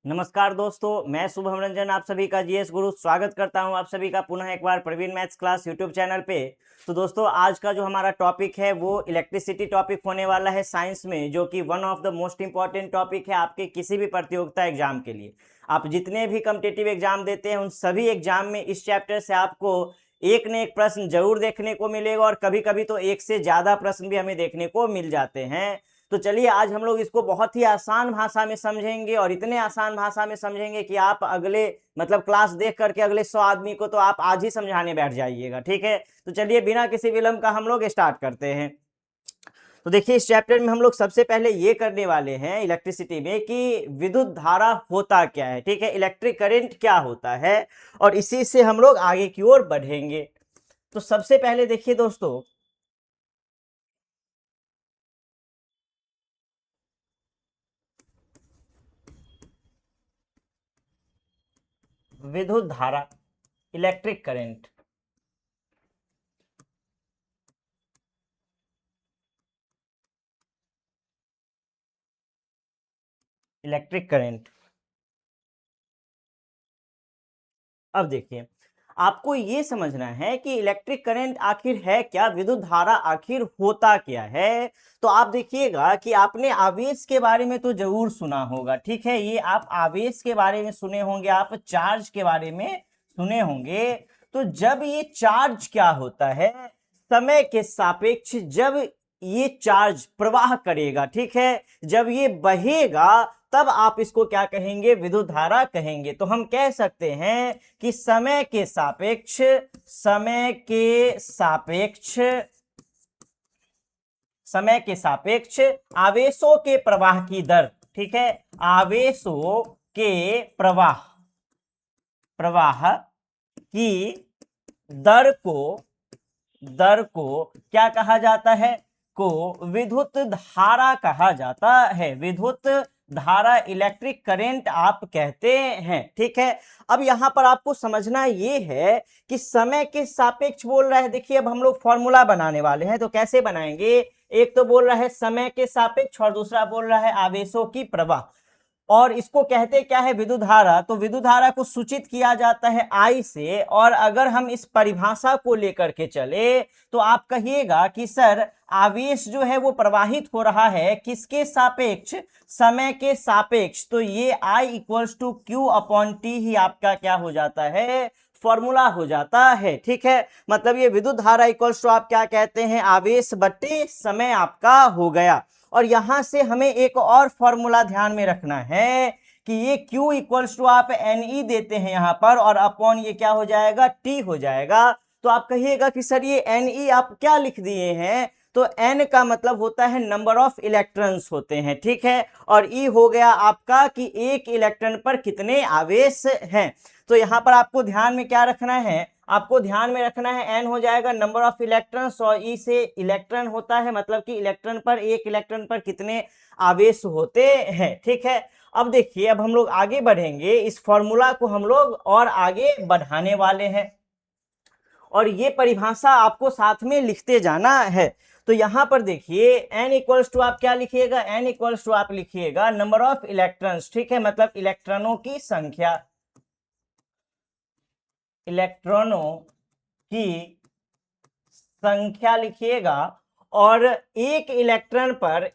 नमस्कार दोस्तों, मैं शुभम रंजन आप सभी का जीएस गुरु स्वागत करता हूं आप सभी का पुनः एक बार Praveen maths class YouTube channel पे। तो दोस्तों, आज का जो हमारा टॉपिक है वो इलेक्ट्रिसिटी टॉपिक होने वाला है साइंस में, जो कि one of the most important topic है आपके किसी भी प्रतियोगिता एग्जाम के लिए। आप जितने भी कॉम्पिटिटिव एग्जाम देते हैं उन सभी एग्जाम में इस चैप्टर से आपको एक न एक प्रश्न जरूर देखने को मिलेगा, और कभी कभी तो एक से ज्यादा प्रश्न भी हमें देखने को मिल जाते हैं। तो चलिए, आज हम लोग इसको बहुत ही आसान भाषा में समझेंगे, और इतने आसान भाषा में समझेंगे कि आप अगले क्लास देख करके अगले 100 आदमी को तो आप आज ही समझाने बैठ जाइएगा। ठीक है, तो चलिए बिना किसी विलंब का हम लोग स्टार्ट करते हैं। तो देखिए, इस चैप्टर में हम लोग सबसे पहले ये करने वाले हैं इलेक्ट्रिसिटी में कि विद्युत धारा होता क्या है। ठीक है, इलेक्ट्रिक करंट क्या होता है, और इसी से हम लोग आगे की ओर बढ़ेंगे। तो सबसे पहले देखिए दोस्तों, विद्युत धारा, इलेक्ट्रिक करंट। इलेक्ट्रिक करंट, अब देखिए, आपको ये समझना है कि इलेक्ट्रिक करंट आखिर है क्या, विद्युत धारा आखिर होता क्या है। तो आप देखिएगा कि आपने आवेश के बारे में तो जरूर सुना होगा। ठीक है, ये आप आवेश के बारे में सुने होंगे, आप चार्ज के बारे में सुने होंगे। तो जब ये चार्ज क्या होता है, समय के सापेक्ष जब ये चार्ज प्रवाह करेगा, ठीक है, जब ये बहेगा, तब आप इसको क्या कहेंगे, विद्युत धारा कहेंगे। तो हम कह सकते हैं कि समय के सापेक्ष आवेशों के प्रवाह की दर, ठीक है, आवेशों के प्रवाह की दर को क्या कहा जाता है, को विद्युत धारा कहा जाता है। विद्युत धारा, इलेक्ट्रिक करंट आप कहते हैं। ठीक है, अब यहां पर आपको समझना ये है कि समय के सापेक्ष बोल रहा है। देखिए, अब हम लोग फॉर्मूला बनाने वाले हैं, तो कैसे बनाएंगे, एक तो बोल रहा है समय के सापेक्ष और दूसरा बोल रहा है आवेशों की प्रवाह, और इसको कहते क्या है, विद्युत धारा। तो विद्युत धारा को सूचित किया जाता है I से, और अगर हम इस परिभाषा को लेकर के चले तो आप कहिएगा कि सर, आवेश जो है वो प्रवाहित हो रहा है किसके सापेक्ष, समय के सापेक्ष। तो ये I equals to Q upon t ही आपका क्या हो जाता है, फॉर्मूला हो जाता है। ठीक है, मतलब ये विद्युत धारा इक्वल्स टू आप क्या कहते हैं, आवेश बट्टे समय आपका हो गया। और यहां से हमें एक और फॉर्मूला ध्यान में रखना है कि ये Q इक्वल्स टू आप NE देते हैं यहां पर, और अपॉन ये क्या हो जाएगा, T हो जाएगा। तो आप कहिएगा कि सर ये NE आप क्या लिख दिए हैं, तो N का मतलब होता है नंबर ऑफ इलेक्ट्रॉन्स होते हैं। ठीक है, और E हो गया आपका कि एक इलेक्ट्रॉन पर कितने आवेश हैं। तो यहां पर आपको ध्यान में क्या रखना है, आपको ध्यान में रखना है N हो जाएगा नंबर ऑफ इलेक्ट्रॉन्स, और E से इलेक्ट्रॉन होता है, मतलब कि इलेक्ट्रॉन पर, एक इलेक्ट्रॉन पर कितने आवेश होते हैं। ठीक है, अब देखिए, अब हम लोग आगे बढ़ेंगे, इस फॉर्मूला को हम लोग और आगे बढ़ाने वाले हैं, और ये परिभाषा आपको साथ में लिखते जाना है। तो यहां पर देखिए, N इक्वल्स टू आप क्या लिखिएगा, N इक्वल्स टू आप लिखिएगा नंबर ऑफ इलेक्ट्रॉन्स। ठीक है, मतलब इलेक्ट्रॉनों की संख्या, इलेक्ट्रॉनों की संख्या लिखिएगा, और एक इलेक्ट्रॉन पर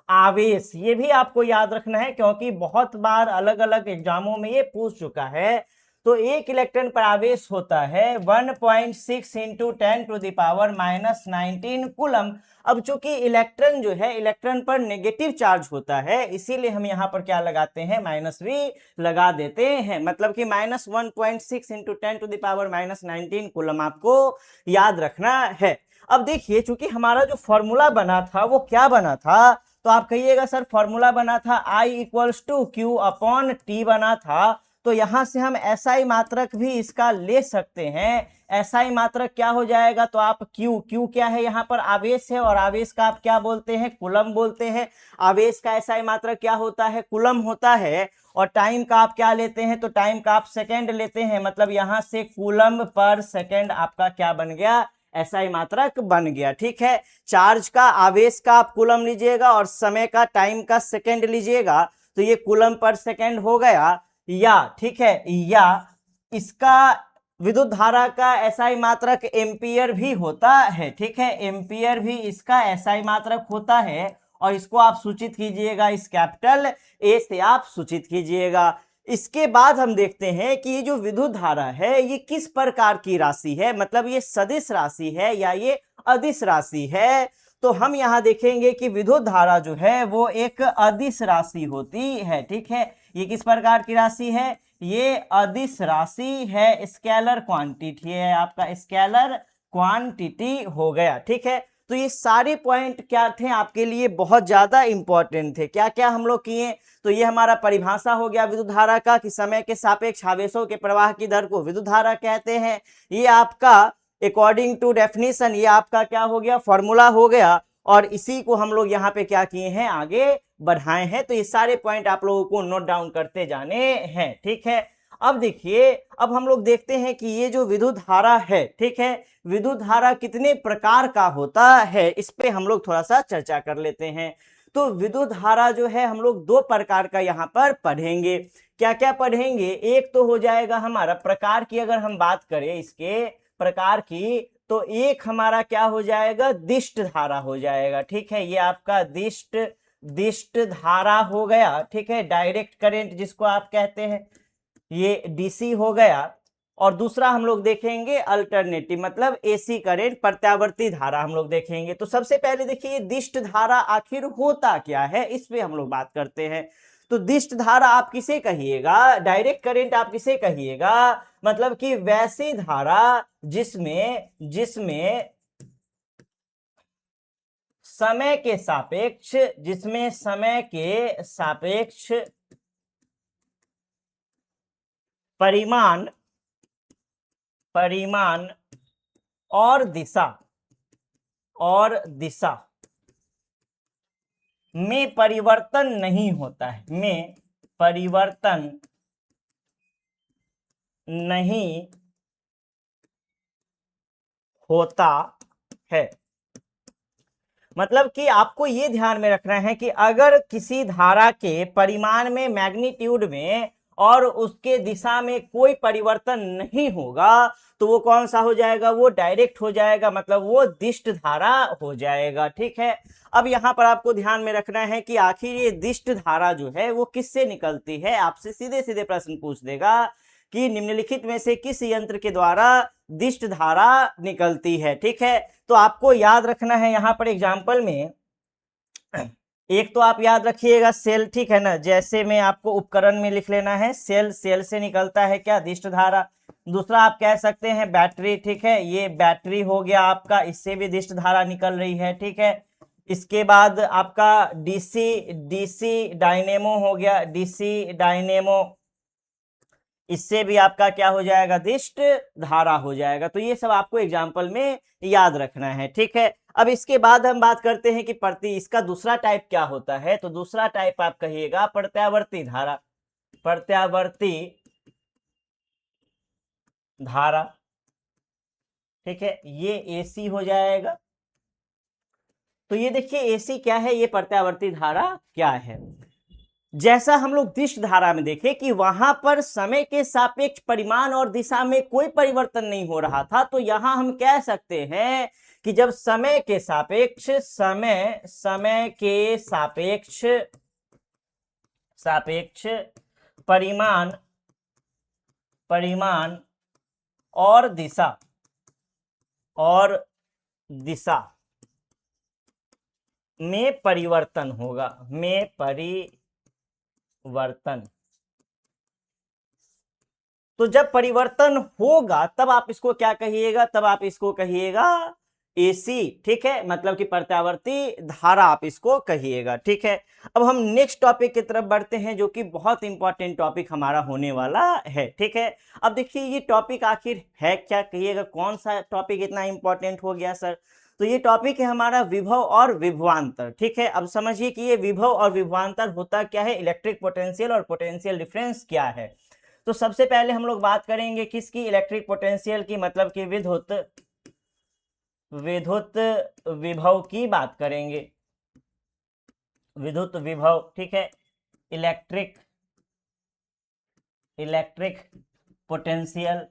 आवेश, ये भी आपको याद रखना है क्योंकि बहुत बार अलग अलग एग्जामों में ये पूछ चुका है। तो एक इलेक्ट्रॉन पर आवेश होता है 1.6 इंटू 10⁻⁻19 कूलम। अब चूंकि इलेक्ट्रॉन जो है, इलेक्ट्रॉन पर नेगेटिव चार्ज होता है, इसीलिए हम यहाँ पर क्या लगाते हैं, माइनस भी लगा देते हैं, मतलब कि -1.6 इंटू 10⁻⁻19 कूलम आपको याद रखना है। अब देखिए, चूंकि हमारा जो फॉर्मूला बना था वो क्या बना था, तो आप कहिएगा सर फॉर्मूला बना था I equals to Q upon T बना था। तो यहां से हम SI मात्रक भी इसका ले सकते हैं। SI मात्रक क्या हो जाएगा, तो आप Q क्या है, यहाँ पर आवेश है, और आवेश का आप क्या बोलते हैं, कूलम बोलते हैं। आवेश का SI मात्रक क्या होता है, कूलम होता है। और टाइम का आप क्या लेते हैं, तो टाइम का आप सेकेंड लेते हैं, मतलब यहां से कूलम पर सेकेंड आपका क्या बन गया, एसआई मात्रक बन गया। ठीक है, चार्ज का, आवेश का आप कूलम लीजिएगा और समय का, टाइम का सेकंड लीजिएगा तो ये कूलम पर सेकंड हो गया। या ठीक है, या इसका विद्युत धारा का एसआई मात्रक एम्पियर भी होता है। ठीक है, एम्पियर भी इसका एसआई मात्रक होता है और इसको आप सूचित कीजिएगा, इस कैपिटल ए से आप सूचित कीजिएगा। इसके बाद हम देखते हैं कि ये जो विद्युत धारा है ये किस प्रकार की राशि है, मतलब ये सदिश राशि है या ये अदिश राशि है। तो हम यहां देखेंगे कि विद्युत धारा जो है वो एक अदिश राशि होती है। ठीक है, ये किस प्रकार की राशि है, ये अदिश राशि है, स्केलर क्वांटिटी है, आपका स्केलर क्वांटिटी हो गया। ठीक है, तो ये सारे पॉइंट क्या थे आपके लिए, बहुत ज्यादा इंपॉर्टेंट थे। क्या क्या हम लोग किए, तो ये हमारा परिभाषा हो गया विद्युत धारा का कि समय के सापेक्ष आवेशों के प्रवाह की दर को विद्युत धारा कहते हैं। ये आपका अकॉर्डिंग टू डेफिनेशन ये आपका क्या हो गया, फॉर्मूला हो गया और इसी को हम लोग यहाँ पे क्या किए हैं, आगे बढ़ाए हैं। तो ये सारे पॉइंट आप लोगों को नोट डाउन करते जाने हैं। ठीक है, अब देखिए, अब हम लोग देखते हैं कि ये जो विद्युत धारा है, ठीक है, विद्युत धारा कितने प्रकार का होता है, इस पे हम लोग थोड़ा सा चर्चा कर लेते हैं। तो विद्युत धारा जो है हम लोग दो प्रकार का यहाँ पर पढ़ेंगे। क्या क्या पढ़ेंगे, एक तो हो जाएगा हमारा प्रकार की, अगर हम बात करें इसके प्रकार की, तो एक हमारा क्या हो जाएगा, दिष्ट धारा हो जाएगा। ठीक है, ये आपका दिष्ट धारा हो गया। ठीक है, डायरेक्ट करंट जिसको आप कहते हैं, ये डीसी हो गया। और दूसरा हम लोग देखेंगे अल्टरनेटिव, मतलब एसी करंट, प्रत्यावर्ती धारा हम लोग देखेंगे। तो सबसे पहले देखिए दिष्ट धारा आखिर होता क्या है, इस पे हम लोग बात करते हैं। तो दिष्ट धारा आप किसे कहिएगा, डायरेक्ट करंट आप किसे कहिएगा, मतलब कि वैसी धारा जिसमें समय के सापेक्ष, जिसमें समय के सापेक्ष परिमाण और दिशा में परिवर्तन नहीं होता है, में परिवर्तन नहीं होता है। मतलब कि आपको ये ध्यान में रखना है कि अगर किसी धारा के परिमाण में, मैग्नीट्यूड में और उसके दिशा में कोई परिवर्तन नहीं होगा तो वो कौन सा हो जाएगा, वो डायरेक्ट हो जाएगा, मतलब वो दिष्ट धारा हो जाएगा। ठीक है, अब यहां पर आपको ध्यान में रखना है कि आखिर ये दिष्ट धारा जो है वो किससे निकलती है। आपसे सीधे सीधे प्रश्न पूछ देगा कि निम्नलिखित में से किस यंत्र के द्वारा दिष्ट धारा निकलती है। ठीक है, तो आपको याद रखना है यहां पर एग्जाम्पल में, एक तो आप याद रखिएगा सेल, ठीक है ना, जैसे में आपको उपकरण में लिख लेना है, सेल से निकलता है क्या, दिष्ट धारा। दूसरा आप कह सकते हैं बैटरी, ठीक है, ये बैटरी हो गया आपका, इससे भी दिष्ट धारा निकल रही है। ठीक है, इसके बाद आपका डीसी डायनेमो हो गया, डीसी डायनेमो, इससे भी आपका क्या हो जाएगा, दिष्ट धारा हो जाएगा। तो ये सब आपको एग्जाम्पल में याद रखना है। ठीक है, अब इसके बाद हम बात करते हैं कि इसका दूसरा टाइप क्या होता है। तो दूसरा टाइप आप कहिएगा प्रत्यावर्ती धारा, प्रत्यावर्ती धारा। ठीक है, ये एसी हो जाएगा। तो ये देखिए एसी क्या है, ये प्रत्यावर्ती धारा क्या है। जैसा हम लोग दिष्ट धारा में देखे कि वहां पर समय के सापेक्ष परिमाण और दिशा में कोई परिवर्तन नहीं हो रहा था, तो यहां हम कह सकते हैं कि जब समय के सापेक्ष परिमाण और दिशा में परिवर्तन होगा, में परिवर्तन, तो जब परिवर्तन होगा तब आप इसको क्या कहिएगा, तब आप इसको कहिएगा एसी। ठीक है, मतलब कि प्रत्यावर्ती धारा आप इसको कहिएगा। ठीक है, अब हम नेक्स्ट टॉपिक की तरफ बढ़ते हैं जो कि बहुत इंपॉर्टेंट टॉपिक हमारा होने वाला है। ठीक है, अब देखिए ये टॉपिक आखिर है क्या, कहिएगा कौन सा टॉपिक इतना इंपॉर्टेंट हो गया सर। तो ये टॉपिक है हमारा विभव और विभवांतर। ठीक है, अब समझिए कि ये विभव और विभवांतर होता क्या है, इलेक्ट्रिक पोटेंशियल और पोटेंशियल डिफरेंस क्या है। तो सबसे पहले हम लोग बात करेंगे किसकी, इलेक्ट्रिक पोटेंशियल की, मतलब कि विद्युत विद्युत विभव की बात करेंगे, विद्युत विभव, ठीक है, इलेक्ट्रिक पोटेंशियल।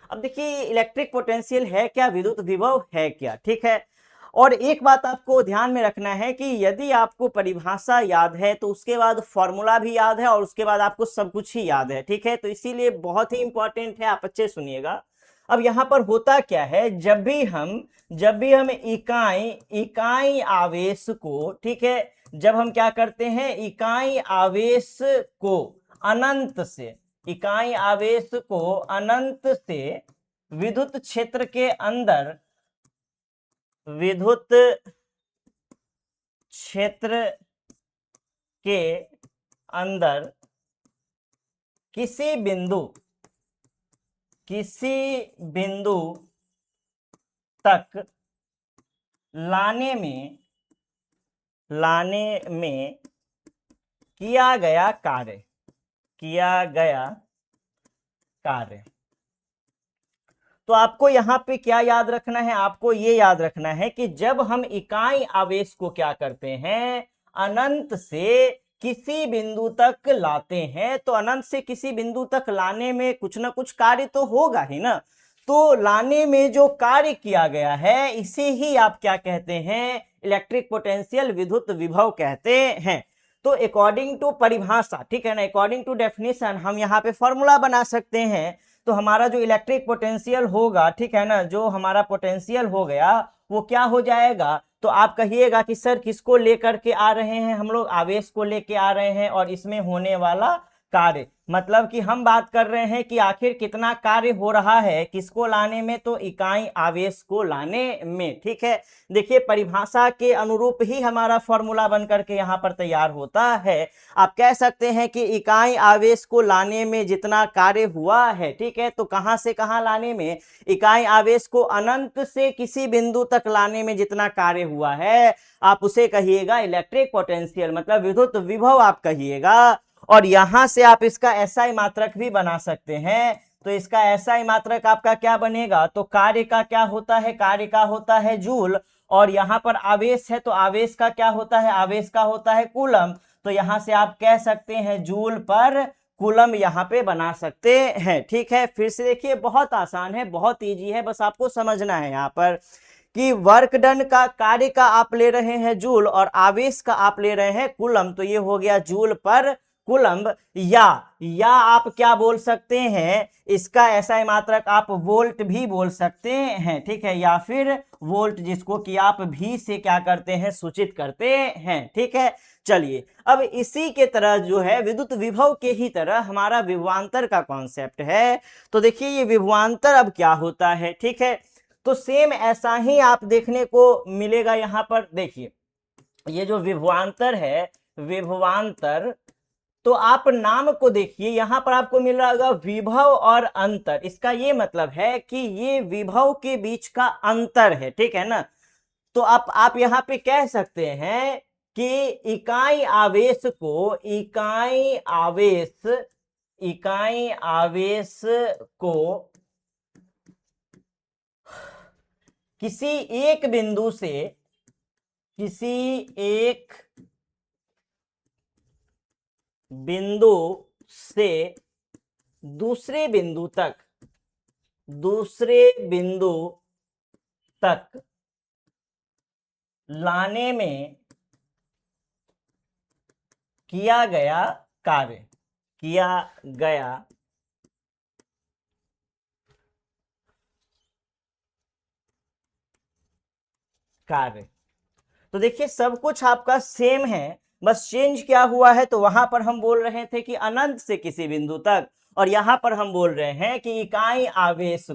अब देखिए इलेक्ट्रिक पोटेंशियल है क्या, विद्युत विभव है क्या, ठीक है। और एक बात आपको ध्यान में रखना है कि यदि आपको परिभाषा याद है तो उसके बाद फॉर्मूला भी याद है और उसके बाद आपको सब कुछ ही याद है, ठीक है। तो इसीलिए बहुत ही इंपॉर्टेंट है, आप अच्छे सुनिएगा। अब यहां पर होता क्या है, जब भी हम इकाई आवेश को, ठीक है, जब हम क्या करते हैं, इकाई आवेश को अनंत से, इकाई आवेश को अनंत से विद्युत क्षेत्र के अंदर, विद्युत क्षेत्र के अंदर किसी बिंदु तक लाने में किया गया कार्य। तो आपको यहां पे क्या याद रखना है, आपको ये याद रखना है कि जब हम इकाई आवेश को क्या करते हैं, अनंत से किसी बिंदु तक लाते हैं, तो अनंत से किसी बिंदु तक लाने में कुछ ना कुछ कार्य तो होगा ही ना। तो लाने में जो कार्य किया गया है इसे ही आप क्या कहते हैं, इलेक्ट्रिक पोटेंशियल, विद्युत विभव कहते हैं। तो अकॉर्डिंग टू परिभाषा, ठीक है ना, अकॉर्डिंग टू डेफिनेशन हम यहाँ पे फॉर्मूला बना सकते हैं। तो हमारा जो इलेक्ट्रिक पोटेंशियल होगा, ठीक है ना, जो हमारा पोटेंशियल हो गया वो क्या हो जाएगा, तो आप कहिएगा कि सर किसको लेकर के आ रहे हैं हम लोग, आवेश को लेके आ रहे हैं और इसमें होने वाला कार्य, मतलब कि हम बात कर रहे हैं कि आखिर कितना कार्य हो रहा है किसको लाने में, तो इकाई आवेश को लाने में, ठीक है। देखिए परिभाषा के अनुरूप ही हमारा फॉर्मूला बन करके यहाँ पर तैयार होता है। आप कह सकते हैं कि इकाई आवेश को लाने में जितना कार्य हुआ है, ठीक है, तो कहां से कहां लाने में, इकाई आवेश को अनंत से किसी बिंदु तक लाने में जितना कार्य हुआ है आप उसे कहिएगा इलेक्ट्रिक पोटेंशियल, मतलब विद्युत विभव आप कहिएगा। और यहां से आप इसका एसआई मात्रक भी बना सकते हैं। तो इसका एसआई मात्रक आपका क्या बनेगा, तो कार्य का क्या होता है, कार्य का होता है जूल, और यहां पर आवेश है तो आवेश का क्या होता है, आवेश का होता है कूलम। तो यहां से आप कह सकते हैं जूल पर कूलम यहां पे बना सकते हैं, ठीक है। फिर से देखिए बहुत आसान है, बहुत इजी है, बस आपको समझना है यहाँ पर कि वर्क डन का, कार्य का आप ले रहे हैं जूल और आवेश का आप ले रहे हैं कूलम, तो ये हो गया जूल पर कूलम्ब। या आप क्या बोल सकते हैं, इसका ऐसा मात्रक आप वोल्ट भी बोल सकते हैं, ठीक है, या फिर वोल्ट जिसको कि आप भी से क्या करते हैं, सूचित करते हैं, ठीक है। चलिए अब इसी के तरह जो है विद्युत विभव के ही तरह हमारा विभवांतर का कॉन्सेप्ट है। तो देखिए ये विभवांतर अब क्या होता है, ठीक है, तो सेम ऐसा ही आप देखने को मिलेगा यहाँ पर। देखिए ये जो विभवांतर है, विभवांतर, तो आप नाम को देखिए, यहां पर आपको मिल रहा होगा विभव और अंतर, इसका ये मतलब है कि ये विभव के बीच का अंतर है, ठीक है ना। तो आप यहां पे कह सकते हैं कि इकाई आवेश को किसी एक बिंदु से दूसरे बिंदु तक लाने में किया गया कार्य, तो देखिए सब कुछ आपका सेम है, बस चेंज क्या हुआ है, तो वहां पर हम बोल रहे थे कि अनंत से किसी बिंदु तक, और यहां पर हम बोल रहे हैं कि इकाई आवेश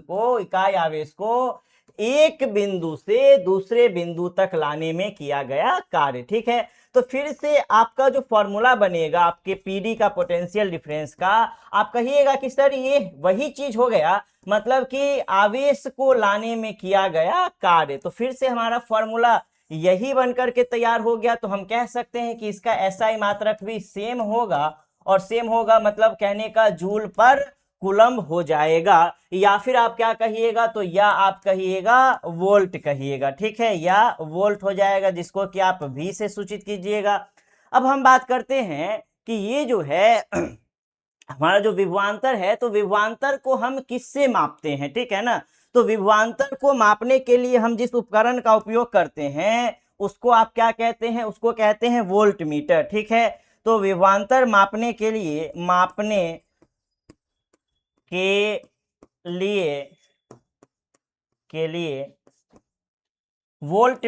को एक बिंदु से दूसरे बिंदु तक लाने में किया गया कार्य, ठीक है। तो फिर से आपका जो फॉर्मूला बनेगा आपके पीडी का, पोटेंशियल डिफरेंस का, आप कहिएगा कि सर ये वही चीज हो गया, मतलब कि आवेश को लाने में किया गया कार्य। तो फिर से हमारा फॉर्मूला यही बनकर के तैयार हो गया। तो हम कह सकते हैं कि इसका एसआई मात्रक भी सेम होगा, और सेम होगा मतलब कहने का जूल पर कूलम्ब हो जाएगा, या फिर आप क्या कहिएगा, तो या आप कहिएगा वोल्ट कहिएगा, ठीक है, या वोल्ट हो जाएगा, जिसको कि आप V से सूचित कीजिएगा। अब हम बात करते हैं कि ये जो है हमारा जो विभवांतर है, तो विभवांतर को हम किससे मापते हैं, ठीक है ना। तो विभवांतर को मापने के लिए हम जिस उपकरण का उपयोग करते हैं उसको आप क्या कहते हैं, उसको कहते हैं वोल्ट मीटर, ठीक है। तो विभवांतर मापने के लिए के लिए वोल्ट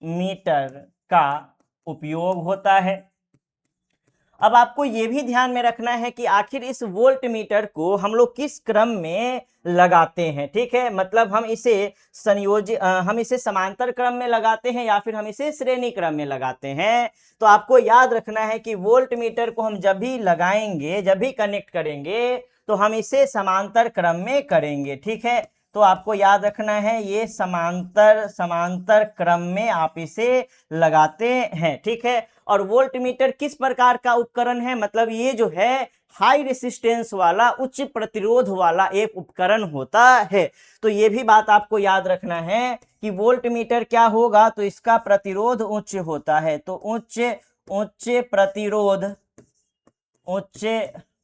मीटर का उपयोग होता है। अब आपको यह भी ध्यान में रखना है कि आखिर इस वोल्ट मीटर को हम लोग किस क्रम में लगाते हैं, ठीक है। मतलब हम इसे समांतर क्रम में लगाते हैं या फिर हम इसे श्रेणी क्रम में लगाते हैं। तो आपको याद रखना है कि वोल्ट मीटर को हम जब भी लगाएंगे, जब भी कनेक्ट करेंगे, तो हम इसे समांतर क्रम में करेंगे, ठीक है। तो आपको याद रखना है ये समांतर क्रम में आप इसे लगाते हैं, ठीक है। और वोल्ट मीटर किस प्रकार का उपकरण है, मतलब ये जो है हाई रेसिस्टेंस वाला, उच्च प्रतिरोध वाला एक उपकरण होता है। तो ये भी बात आपको याद रखना है कि वोल्ट मीटर क्या होगा, तो इसका प्रतिरोध उच्च होता है। तो उच्च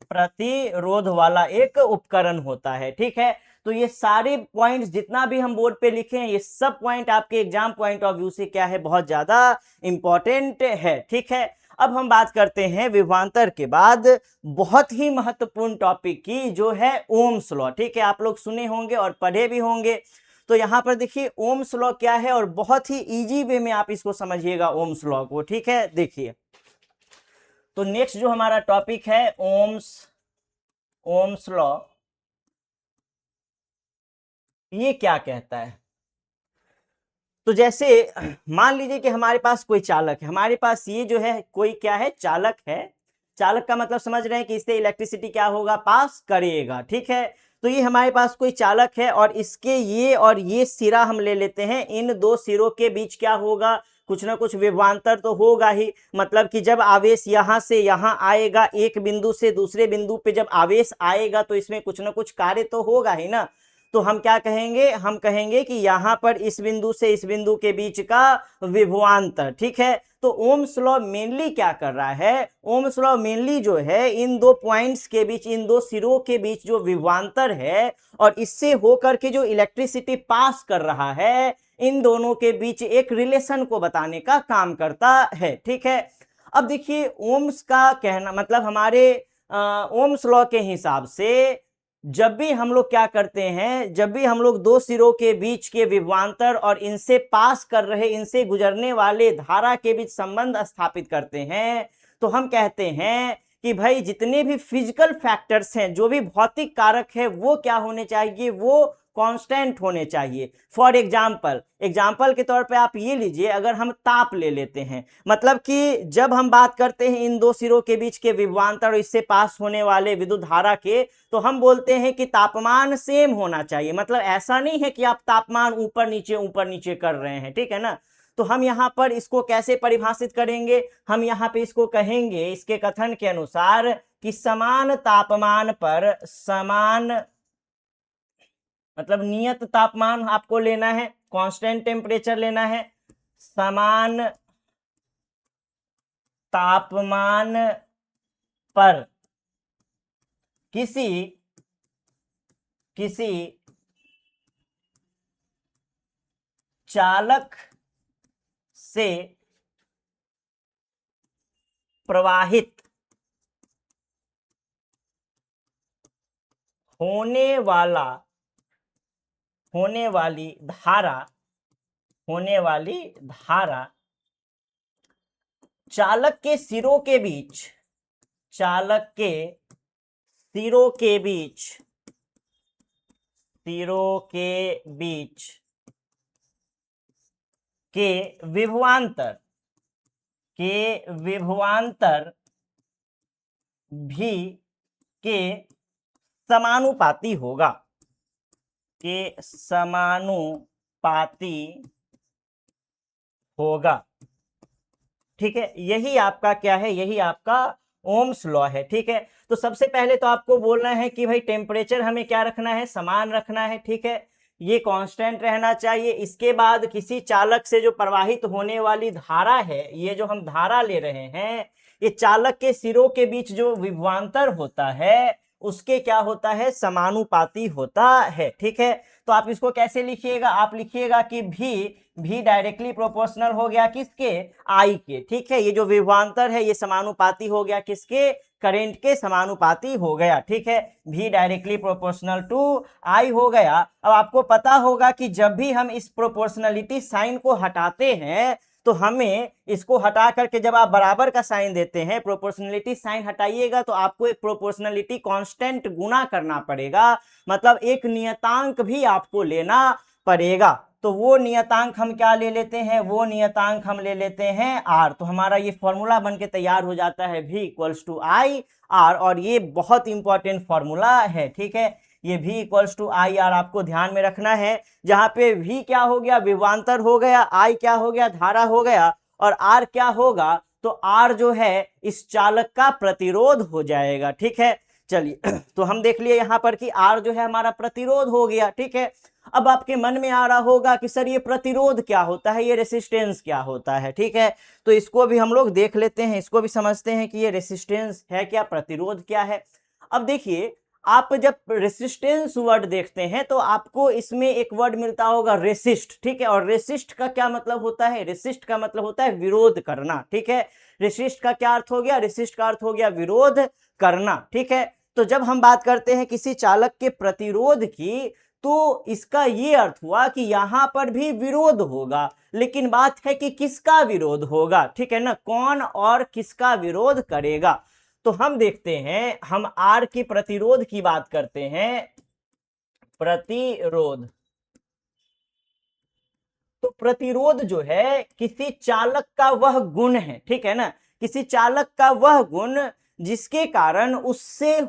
प्रतिरोध वाला एक उपकरण होता है, ठीक है। तो ये सारे पॉइंट्स जितना भी हम बोर्ड पे लिखे हैं, ये सब पॉइंट आपके एग्जाम पॉइंट ऑफ व्यू से क्या है, बहुत ज्यादा इंपॉर्टेंट है, ठीक है। अब हम बात करते हैं विभवांतर के बाद बहुत ही महत्वपूर्ण टॉपिक की, जो है ओम्स लॉ, ठीक है। आप लोग सुने होंगे और पढ़े भी होंगे। तो यहां पर देखिए ओम्स लॉ क्या है, और बहुत ही इजी वे में आप इसको समझिएगा ओम्स लॉ को, ठीक है। देखिए, तो नेक्स्ट जो हमारा टॉपिक है ओम्स लॉ, ये क्या कहता है। तो जैसे मान लीजिए कि हमारे पास कोई चालक है, हमारे पास ये जो है कोई क्या है, चालक है। चालक का मतलब समझ रहे हैं कि इससे इलेक्ट्रिसिटी क्या होगा, पास करेगा, ठीक है। तो ये हमारे पास कोई चालक है और इसके ये और ये सिरा हम ले लेते हैं, इन दो सिरों के बीच क्या होगा, कुछ ना कुछ विभवांतर तो होगा ही। मतलब कि जब आवेश यहां से यहां आएगा, एक बिंदु से दूसरे बिंदु पे जब आवेश आएगा, तो इसमें कुछ ना कुछ कार्य तो होगा ही ना। तो हम क्या कहेंगे, हम कहेंगे कि यहां पर इस बिंदु से इस बिंदु के बीच का विभवांतर, ठीक है। तो ओम्स लॉ मेनली क्या कर रहा है, ओम्स लॉ मेनली जो है इन दो पॉइंट्स के बीच, इन दो सिरों के बीच जो विभवांतर है और इससे होकर के जो इलेक्ट्रिसिटी पास कर रहा है, इन दोनों के बीच एक रिलेशन को बताने का काम करता है, ठीक है। अब देखिए ओम्स का कहना मतलब हमारे ओम्स लॉ के हिसाब से जब भी हम लोग क्या करते हैं, जब भी हम लोग दो सिरों के बीच के विभवांतर और इनसे पास कर रहे, इनसे गुजरने वाले धारा के बीच संबंध स्थापित करते हैं, तो हम कहते हैं कि भाई जितने भी फिजिकल फैक्टर्स हैं, जो भी भौतिक कारक है, वो क्या होने चाहिए, वो कांस्टेंट होने चाहिए। फॉर एग्जाम्पल के तौर पे आप ये लीजिए, अगर हम ताप ले लेते हैं, मतलब कि जब हम बात करते हैं इन दो सिरों के बीच के विभवांतर और इससे पास होने वाले विद्युत धारा के, तो हम बोलते हैं कि तापमान सेम होना चाहिए। मतलब ऐसा नहीं है कि आप तापमान ऊपर नीचे कर रहे हैं, ठीक है ना। तो हम यहां पर इसको कैसे परिभाषित करेंगे, हम यहां पे इसको कहेंगे इसके कथन के अनुसार कि समान तापमान पर समान, मतलब नियत तापमान आपको लेना है, कांस्टेंट टेम्परेचर लेना है, समान तापमान पर किसी चालक से प्रवाहित होने वाली धारा चालक के सिरों के बीच के विभवांतर भी के समानुपाती होगा, ठीक है। यही आपका क्या है, यही आपका ओम्स लॉ है, ठीक है। तो सबसे पहले तो आपको बोलना है कि भाई टेम्परेचर हमें क्या रखना है, समान रखना है, ठीक है, ये कांस्टेंट रहना चाहिए। इसके बाद किसी चालक से जो प्रवाहित होने वाली धारा है, ये जो हम धारा ले रहे हैं, ये चालक के सिरों के बीच जो विभवांतर होता है उसके क्या होता है, समानुपाती होता है, ठीक है। तो आप इसको कैसे लिखिएगा, आप लिखिएगा कि भी डायरेक्टली प्रोपोर्शनल हो गया किसके, आई के, ठीक है। ये जो विभवांतर है ये समानुपाती हो गया किसके, करंट के समानुपाती हो गया, ठीक है। भी डायरेक्टली प्रोपोर्शनल टू आई हो गया। अब आपको पता होगा कि जब भी हम इस प्रोपोर्शनलिटी साइन को हटाते हैं तो हमें इसको हटा करके जब आप बराबर का साइन देते हैं, प्रोपोर्शनलिटी साइन हटाइएगा तो आपको एक प्रोपोर्शनलिटी कांस्टेंट गुना करना पड़ेगा, मतलब एक नियतांक भी आपको लेना पड़ेगा। तो वो नियतांक हम क्या ले लेते हैं, वो नियतांक हम ले लेते हैं आर। तो हमारा ये फॉर्मूला बन के तैयार हो जाता है v equals to I R, और ये बहुत इंपॉर्टेंट फॉर्मूला है, ठीक है। ये v equals to I R आपको ध्यान में रखना है, जहां पे v क्या हो गया, विभवांतर हो गया, i क्या हो गया, धारा हो गया, और r क्या होगा, तो r जो है इस चालक का प्रतिरोध हो जाएगा, ठीक है। चलिए तो हम देख लिए यहां पर कि r जो है हमारा प्रतिरोध हो गया, ठीक है। अब आपके मन में आ रहा होगा कि सर ये प्रतिरोध क्या होता है, ये रेसिस्टेंस क्या होता है, ठीक है। तो इसको भी हम लोग देख लेते हैं, इसको भी समझते हैं कि ये रेसिस्टेंस है क्या, प्रतिरोध क्या है। अब देखिए, आप जब रेसिस्टेंस वर्ड देखते हैं तो आपको इसमें एक वर्ड मिलता होगा रेसिस्ट, ठीक है। और रेसिस्ट का क्या मतलब होता है, रेसिस्ट का मतलब होता है विरोध करना, ठीक है। रेसिस्ट का क्या अर्थ हो गया, रेसिस्ट का अर्थ हो गया विरोध करना, ठीक है। तो जब हम बात करते हैं किसी चालक के प्रतिरोध की, तो इसका ये अर्थ हुआ कि यहां पर भी विरोध होगा, लेकिन बात है कि किसका विरोध होगा, ठीक है ना, कौन और किसका विरोध करेगा। तो हम देखते हैं, हम आर के प्रतिरोध की बात करते हैं, प्रतिरोध। तो प्रतिरोध जो है किसी चालक का वह गुण है, ठीक है ना, किसी चालक का वह गुण जिसके कारण उससे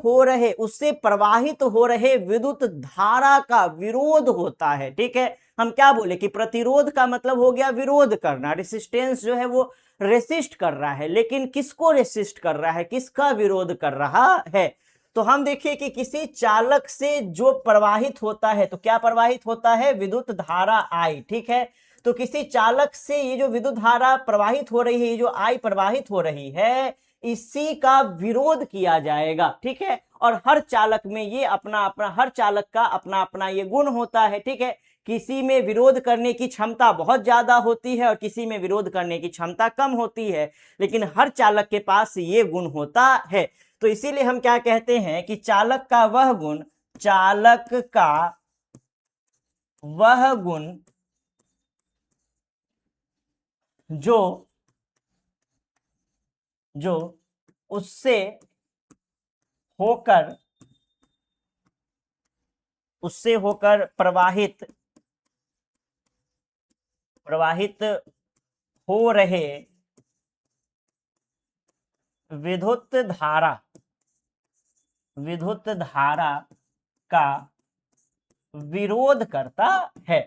प्रवाहित हो रहे विद्युत धारा का विरोध होता है, ठीक है। हम क्या बोले कि प्रतिरोध का मतलब हो गया विरोध करना, रेसिस्टेंस जो है वो रेसिस्ट कर रहा है, लेकिन किसको रेसिस्ट कर रहा है, किसका विरोध कर रहा है। तो हम देखिए कि किसी चालक से जो प्रवाहित होता है, तो क्या प्रवाहित होता है, विद्युत धारा आई, ठीक है। तो किसी चालक से ये जो विद्युत धारा प्रवाहित हो रही है, ये जो आई प्रवाहित हो रही है, इसी का विरोध किया जाएगा, ठीक है। और हर चालक में ये अपना अपना, हर चालक का अपना अपना ये गुण होता है, ठीक है। किसी में विरोध करने की क्षमता बहुत ज्यादा होती है और किसी में विरोध करने की क्षमता कम होती है, लेकिन हर चालक के पास ये गुण होता है। तो इसीलिए हम क्या कहते हैं कि चालक का वह गुण, चालक का वह गुण जो जो उससे होकर प्रवाहित प्रवाहित हो रहे विद्युत धारा का विरोध करता है,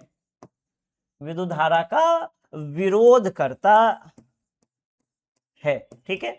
विद्युत धारा का विरोध करता है, ठीक है।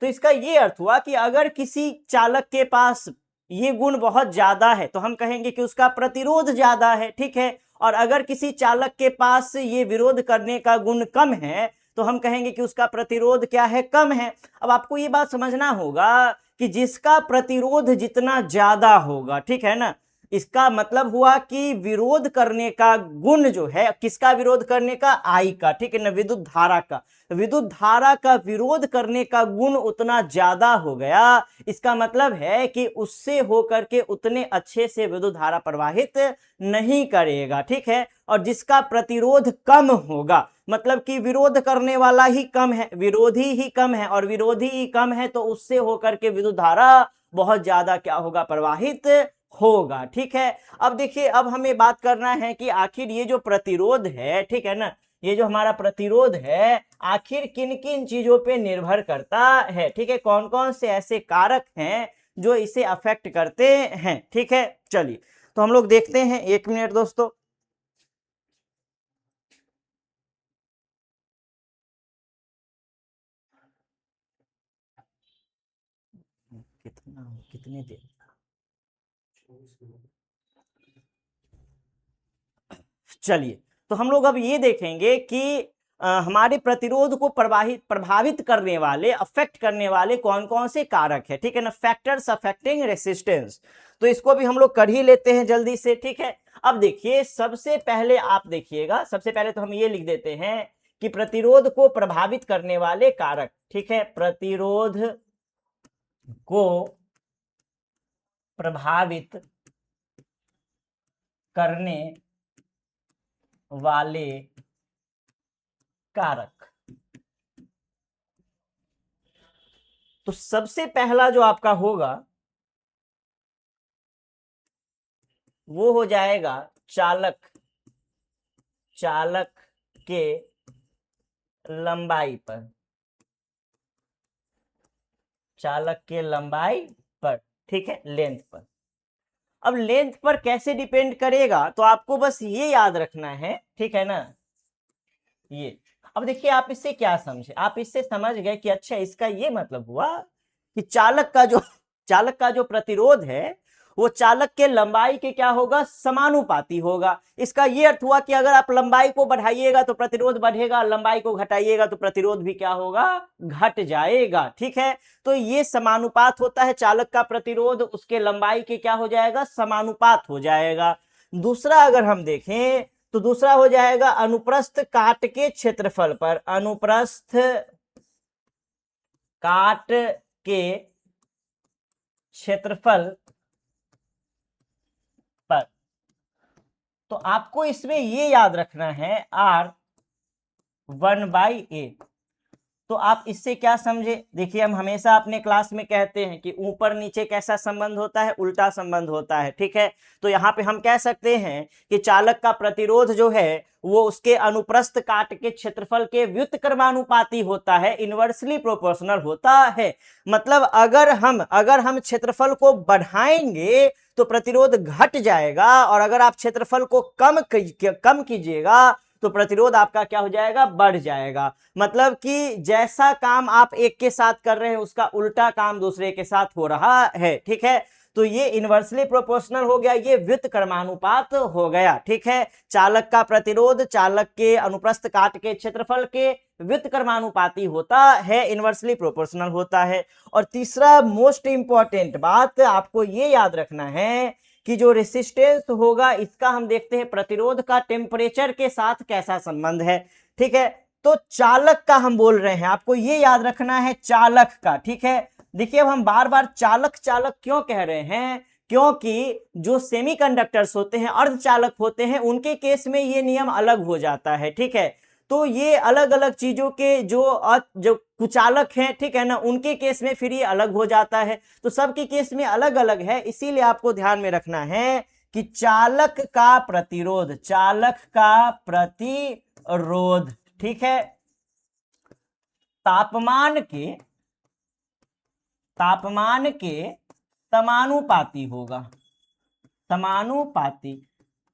तो इसका ये अर्थ हुआ कि अगर किसी चालक के पास ये गुण बहुत ज्यादा है तो हम कहेंगे कि उसका प्रतिरोध ज्यादा है, ठीक है। और अगर किसी चालक के पास ये विरोध करने का गुण कम है तो हम कहेंगे कि उसका प्रतिरोध क्या है, कम है। अब आपको ये बात समझना होगा कि जिसका प्रतिरोध जितना ज्यादा होगा, ठीक है ना, इसका मतलब हुआ कि विरोध करने का गुण जो है, किसका विरोध करने का, आई का, ठीक है ना, विद्युत धारा का, विद्युत धारा का विरोध करने का गुण उतना ज्यादा हो गया। इसका मतलब है कि उससे होकर के उतने अच्छे से विद्युत धारा प्रवाहित नहीं करेगा, ठीक है। और जिसका प्रतिरोध कम होगा, मतलब कि विरोध करने वाला ही कम है, विरोधी ही कम है, और विरोधी ही कम है, तो उससे होकर के विद्युत धारा बहुत ज्यादा क्या होगा, प्रवाहित होगा, ठीक है। अब देखिए, अब हमें बात करना है कि आखिर ये जो प्रतिरोध है, ठीक है ना, ये जो हमारा प्रतिरोध है आखिर किन किन चीजों पे निर्भर करता है, ठीक है, कौन कौन से ऐसे कारक हैं जो इसे अफेक्ट करते हैं, ठीक है। चलिए तो हम लोग देखते हैं, एक मिनट दोस्तों। कितने देर? चलिए, तो हम लोग अब ये देखेंगे कि हमारे प्रतिरोध को प्रभावित करने वाले, अफेक्ट करने वाले कौन कौन से कारक है, ठीक है ना, फैक्टर्स अफेक्टिंग रेसिस्टेंस। तो इसको भी हम लोग कर ही लेते हैं जल्दी से, ठीक है। अब देखिए, सबसे पहले आप देखिएगा, सबसे पहले तो हम ये लिख देते हैं कि प्रतिरोध को प्रभावित करने वाले कारक, ठीक है, प्रतिरोध को प्रभावित करने वाले कारक। तो सबसे पहला जो आपका होगा वो हो जाएगा चालक, चालक के लंबाई पर, चालक के लंबाई पर, ठीक है, लेंथ पर। अब लेंथ पर कैसे डिपेंड करेगा, तो आपको बस ये याद रखना है, ठीक है ना, ये। अब देखिए, आप इससे क्या समझे, आप इससे समझ गए कि अच्छा इसका ये मतलब हुआ कि चालक का जो प्रतिरोध है वो चालक के लंबाई के क्या होगा, समानुपाती होगा। इसका ये अर्थ हुआ कि अगर आप लंबाई को बढ़ाइएगा तो प्रतिरोध बढ़ेगा, लंबाई को घटाइएगा तो प्रतिरोध भी क्या होगा, घट जाएगा, ठीक है। तो ये समानुपात होता है, चालक का प्रतिरोध उसके लंबाई के क्या हो जाएगा, समानुपात हो जाएगा। दूसरा अगर हम देखें तो दूसरा हो जाएगा अनुप्रस्थ काट के क्षेत्रफल पर, अनुप्रस्थ काट के क्षेत्रफल पर। तो आपको इसमें ये याद रखना है R1/A। तो आप इससे क्या समझे, देखिए हम हमेशा अपने क्लास में कहते हैं कि ऊपर नीचे कैसा संबंध होता है, उल्टा संबंध होता है, ठीक है। तो यहाँ पे हम कह सकते हैं कि चालक का प्रतिरोध जो है वो उसके अनुप्रस्थ काट के क्षेत्रफल के व्युत्क्रमानुपाती होता है, इनवर्सली प्रोपोर्शनल होता है। मतलब अगर हम क्षेत्रफल को बढ़ाएंगे तो प्रतिरोध घट जाएगा, और अगर आप क्षेत्रफल को कम कीजिएगा तो प्रतिरोध आपका क्या हो जाएगा, बढ़ जाएगा। मतलब कि जैसा काम आप एक के साथ कर रहे हैं उसका उल्टा काम दूसरे के साथ हो रहा है, ठीक है। तो ये इनवर्सली प्रोपोर्शनल हो गया, ये व्युत्क्रमानुपात हो गया, ठीक है। चालक का प्रतिरोध चालक के अनुप्रस्थ काट के क्षेत्रफल के व्युत्क्रमानुपाती होता है, इनवर्सली प्रोपोर्शनल होता है। और तीसरा मोस्ट इंपॉर्टेंट बात आपको ये याद रखना है कि जो रेसिस्टेंस होगा इसका हम देखते हैं प्रतिरोध का टेम्परेचर के साथ कैसा संबंध है, ठीक है। तो चालक का हम बोल रहे हैं, आपको ये याद रखना है चालक का, ठीक है। देखिए अब हम बार बार चालक चालक क्यों कह रहे हैं, क्योंकि जो सेमीकंडक्टर्स होते हैं, अर्धचालक होते हैं, उनके केस में ये नियम अलग हो जाता है, ठीक है। तो ये अलग अलग चीजों के जो कुचालक हैं, ठीक है ना, उनके केस में फिर ये अलग हो जाता है। तो सबके केस में अलग अलग है, इसीलिए आपको ध्यान में रखना है कि चालक का प्रतिरोध, चालक का प्रतिरोध, ठीक है, तापमान के समानुपाती होगा, समानुपाती।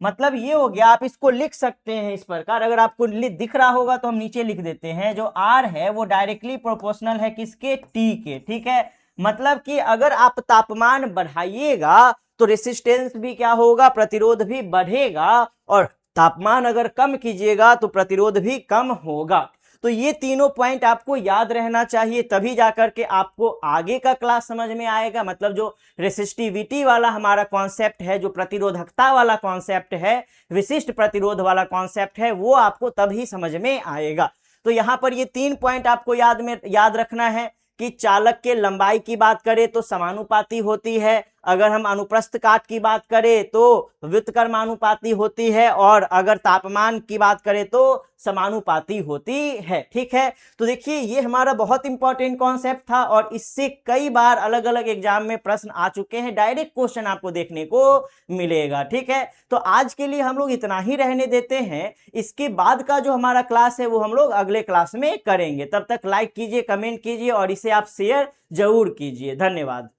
मतलब ये हो गया, आप इसको लिख सकते हैं इस प्रकार, अगर आपको दिख रहा होगा तो हम नीचे लिख देते हैं, जो R है वो डायरेक्टली प्रोपोर्शनल है किसके, T के, ठीक है। मतलब कि अगर आप तापमान बढ़ाइएगा तो रेसिस्टेंस भी क्या होगा, प्रतिरोध भी बढ़ेगा, और तापमान अगर कम कीजिएगा तो प्रतिरोध भी कम होगा। तो ये तीनों पॉइंट आपको याद रहना चाहिए, तभी जाकर के आपको आगे का क्लास समझ में आएगा। मतलब जो रेसिस्टिविटी वाला हमारा कॉन्सेप्ट है, जो प्रतिरोधकता वाला कॉन्सेप्ट है, विशिष्ट प्रतिरोध वाला कॉन्सेप्ट है, वो आपको तभी समझ में आएगा। तो यहाँ पर ये 3 पॉइंट आपको याद रखना है कि चालक के लंबाई की बात करें तो समानुपाती होती है, अगर हम अनुप्रस्थ काट की बात करें तो व्युत्क्रमानुपाती होती है, और अगर तापमान की बात करें तो समानुपाती होती है, ठीक है। तो देखिए ये हमारा बहुत इंपॉर्टेंट कॉन्सेप्ट था, और इससे कई बार अलग अलग एग्जाम में प्रश्न आ चुके हैं, डायरेक्ट क्वेश्चन आपको देखने को मिलेगा, ठीक है। तो आज के लिए हम लोग इतना ही रहने देते हैं, इसके बाद का जो हमारा क्लास है वो हम लोग अगले क्लास में करेंगे। तब तक लाइक कीजिए, कमेंट कीजिए, और इसे आप शेयर जरूर कीजिए। धन्यवाद।